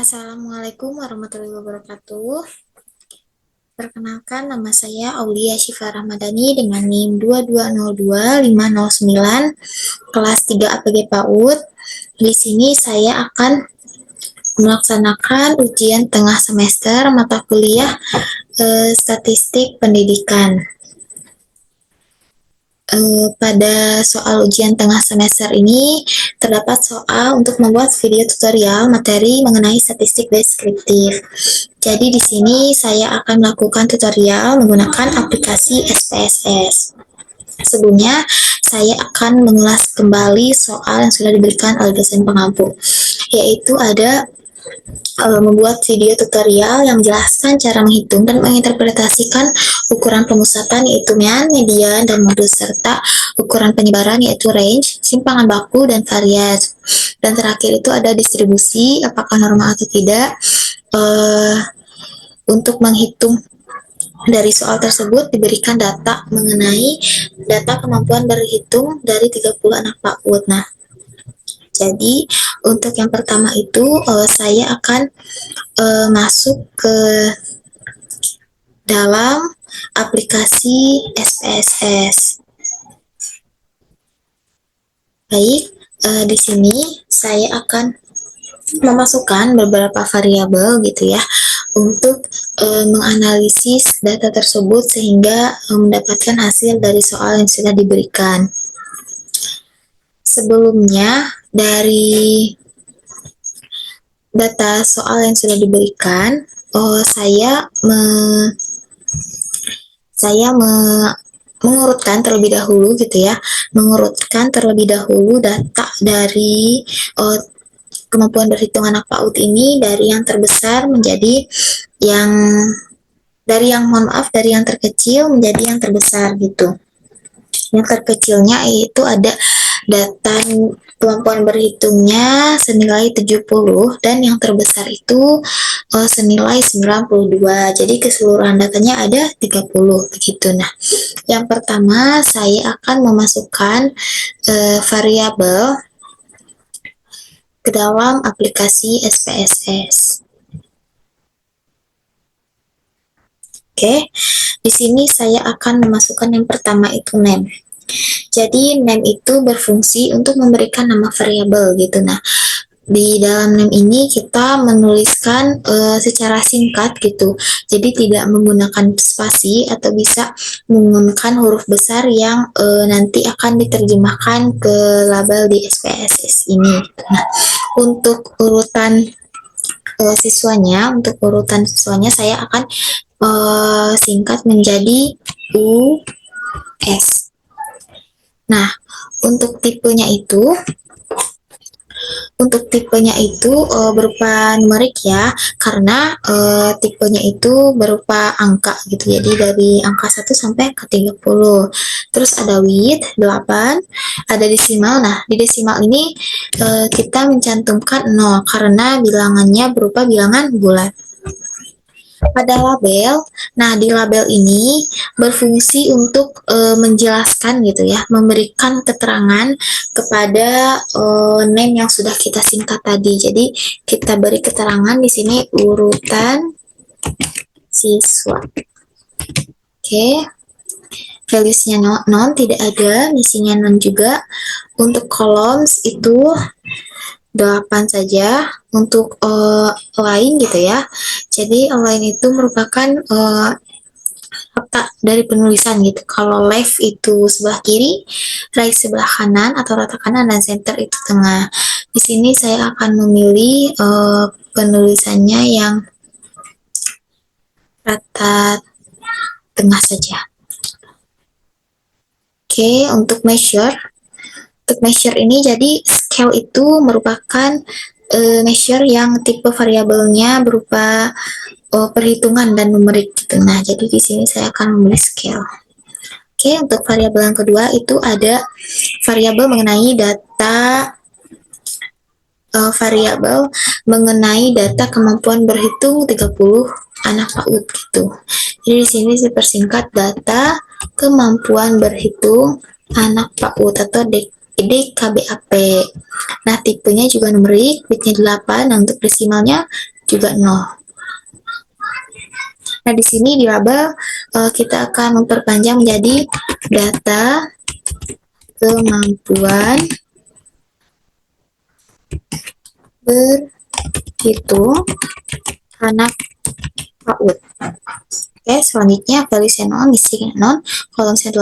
Assalamualaikum warahmatullahi wabarakatuh. Perkenalkan, nama saya Aulia Syifa Ramadhani dengan NIM 2202509, kelas 3 APG PAUD. Di sini saya akan melaksanakan ujian tengah semester mata kuliah Statistik Pendidikan. Pada soal ujian tengah semester ini terdapat soal untuk membuat video tutorial materi mengenai statistik deskriptif. Jadi di sini saya akan melakukan tutorial menggunakan aplikasi SPSS. Sebelumnya saya akan mengulas kembali soal yang sudah diberikan oleh dosen pengampu, yaitu ada membuat video tutorial yang menjelaskan cara menghitung dan menginterpretasikan ukuran pemusatan yaitu mean, median, dan modus, serta ukuran penyebaran yaitu range, simpangan baku, dan varians. Dan terakhir itu ada distribusi, apakah normal atau tidak. Untuk menghitung dari soal tersebut diberikan data mengenai data kemampuan berhitung dari 30 anak PAUD. Nah, jadi untuk yang pertama itu saya akan masuk ke dalam aplikasi SPSS. Baik, di sini saya akan memasukkan beberapa variabel gitu ya untuk menganalisis data tersebut sehingga mendapatkan hasil dari soal yang sudah diberikan. Sebelumnya, dari data soal yang sudah diberikan, saya mengurutkan terlebih dahulu gitu ya, mengurutkan terlebih dahulu data dari kemampuan berhitung anak PAUD ini dari yang terbesar menjadi yang dari yang terkecil menjadi yang terbesar gitu. Yang terkecilnya itu ada data kemampuan berhitungnya senilai 70 dan yang terbesar itu senilai 92. Jadi keseluruhan datanya ada 30 begitu. Nah, yang pertama saya akan memasukkan variabel ke dalam aplikasi SPSS. Oke, di sini saya akan memasukkan yang pertama itu name. Jadi name itu berfungsi untuk memberikan nama variabel gitu. Nah, di dalam name ini kita menuliskan secara singkat gitu. Jadi tidak menggunakan spasi atau bisa menggunakan huruf besar yang nanti akan diterjemahkan ke label di SPSS ini. Nah, untuk urutan siswanya saya akan singkat menjadi US. Nah, untuk tipenya itu berupa numerik ya, karena tipenya itu berupa angka gitu. Jadi dari angka 1 sampai ke 30. Terus ada with 8, ada desimal. Nah, di desimal ini kita mencantumkan 0 karena bilangannya berupa bilangan bulat. Pada label, nah di label ini berfungsi untuk menjelaskan gitu ya, memberikan keterangan kepada name yang sudah kita singkat tadi. Jadi kita beri keterangan di sini urutan siswa. Oke, values-nya non tidak ada, misinya non juga. Untuk columns itu 8 saja. Untuk line gitu ya, jadi line itu merupakan letak dari penulisan gitu. Kalau left itu sebelah kiri, right sebelah kanan atau rata kanan, dan center itu tengah. Di sini saya akan memilih penulisannya yang rata tengah saja. Oke, untuk measure ini jadi scale itu merupakan measure yang tipe variabelnya berupa perhitungan dan numerik gitu. Nah, jadi di sini saya akan memilih scale. Oke, untuk variabel yang kedua itu ada variabel mengenai data kemampuan berhitung 30 anak PAUD gitu. Jadi di sini dipersingkat data kemampuan berhitung anak PAUD atau DKBAP. Nah, tipenya juga numerik, bitnya 8, nah untuk desimalnya juga 0. Nah, di sini di label kita akan memperpanjang menjadi data kemampuan berhitung anak PAUD. Oke, selanjutnya value non, missing non, kolom 8.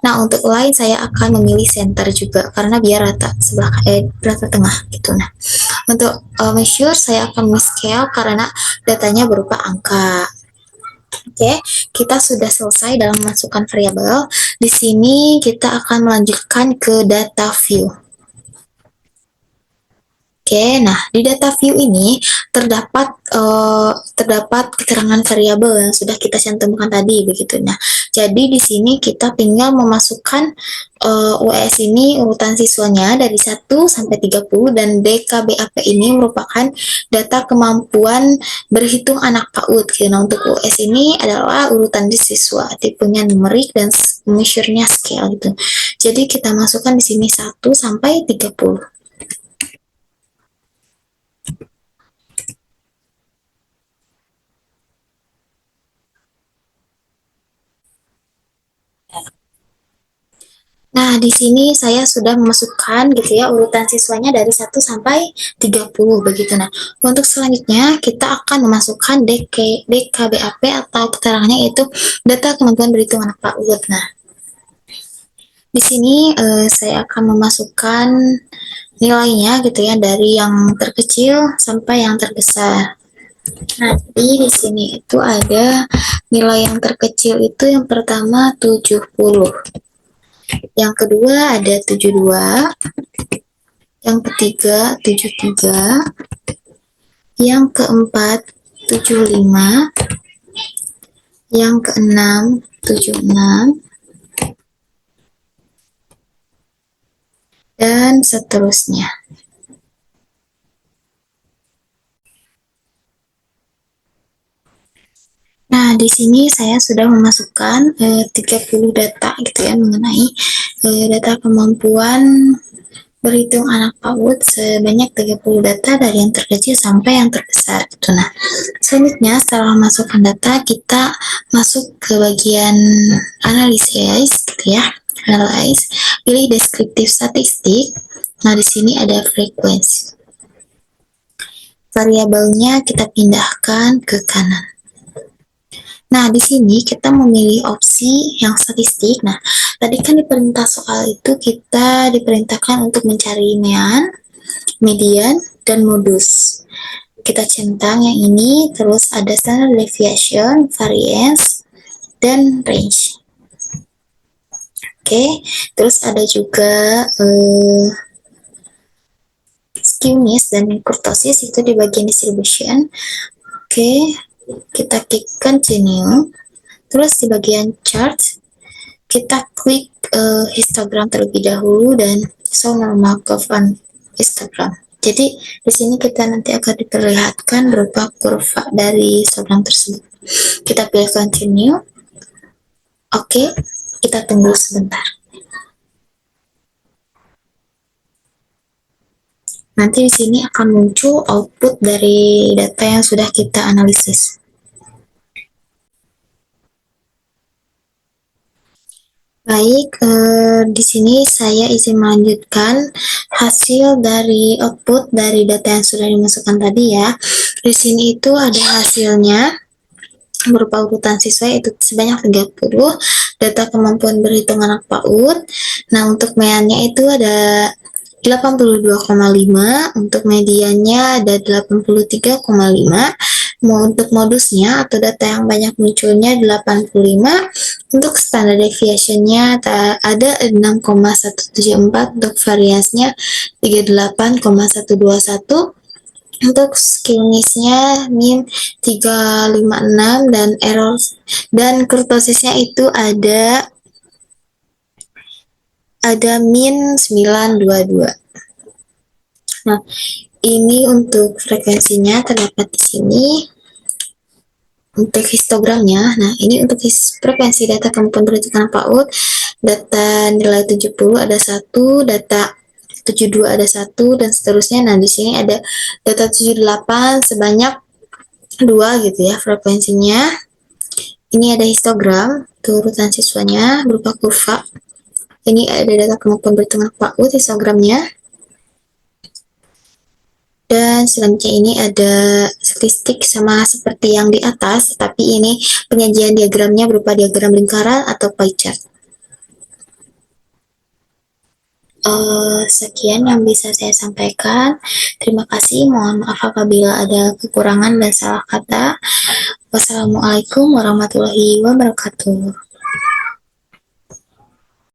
Nah, untuk line saya akan memilih center juga karena biar rata sebelah rata tengah gitu. Nah, untuk measure saya akan scale karena datanya berupa angka. Oke, kita sudah selesai dalam memasukkan variabel. Di sini kita akan melanjutkan ke data view. Oke, nah di data view ini terdapat keterangan variabel yang sudah kita cantumkan tadi begitu. Nah, jadi di sini kita tinggal memasukkan UES ini urutan siswanya dari 1 sampai 30 dan DKBAP ini merupakan data kemampuan berhitung anak PAUD. Nah, untuk UES ini adalah urutan di siswa, tipenya numerik dan measure-nya scale gitu. Jadi kita masukkan di sini 1 sampai 30. Nah, di sini saya sudah memasukkan gitu ya urutan siswanya dari 1 sampai 30 begitu. Nah, untuk selanjutnya kita akan memasukkan DKBAP atau keterangannya yaitu data kemampuan berhitung anak PAUD. Nah, di sini saya akan memasukkan nilainya gitu ya dari yang terkecil sampai yang terbesar. Nah, di sini itu ada nilai yang terkecil itu yang pertama 70. Yang kedua ada 72, yang ketiga 73, yang keempat 75, yang keenam 76, dan seterusnya. Nah, di sini saya sudah memasukkan 30 data gitu ya mengenai data kemampuan berhitung anak PAUD sebanyak 30 data dari yang terkecil sampai yang terbesar gitu. Nah, selanjutnya setelah memasukkan data kita masuk ke bagian analisis gitu ya. Analyze, pilih deskriptif statistik. Nah, di sini ada frekuensi. Variabelnya kita pindahkan ke kanan. Nah, di sini kita memilih opsi yang statistik. Nah, tadi kan di perintah soal itu kita diperintahkan untuk mencari mean, median, dan modus. Kita centang yang ini, terus ada standard deviation, variance, dan range. Oke, terus ada juga skewness dan kurtosis itu di bagian distribution. Oke, kita klik continue. Terus di bagian chart kita klik histogram terlebih dahulu dan show normal curve on histogram. Jadi di sini kita nanti akan diperlihatkan berupa kurva dari histogram tersebut. Kita pilih continue. Oke, kita tunggu sebentar. Nanti di sini akan muncul output dari data yang sudah kita analisis. Baik, di sini saya izin melanjutkan hasil dari output dari data yang sudah dimasukkan tadi ya. Di sini itu ada hasilnya berupa urutan siswa yaitu sebanyak 30, data kemampuan berhitung anak PAUD. Nah, untuk meannya itu ada 82,5, untuk mediannya ada 83,5, untuk modusnya atau data yang banyak munculnya 85, untuk standard deviation-nya ada 6,174, untuk variasinya 38,121, untuk skewness-nya min 356 dan error dan kurtosisnya itu ada min 922. Nah, ini untuk frekuensinya terdapat di sini. Untuk histogramnya, nah ini untuk frekuensi data kemampuan berhitungan PAUD data nilai 70 ada satu, data 72 ada satu, dan seterusnya. Nah, di sini ada data 78 sebanyak dua gitu ya frekuensinya. Ini ada histogram, urutan siswanya berupa kurva. Ini ada data kemampuan berhitungan PAUD histogramnya. Dan selanjutnya ini ada statistik sama seperti yang di atas, tapi ini penyajian diagramnya berupa diagram lingkaran atau pie chart. Sekian yang bisa saya sampaikan. Terima kasih. Mohon maaf apabila ada kekurangan dan salah kata. Wassalamualaikum warahmatullahi wabarakatuh.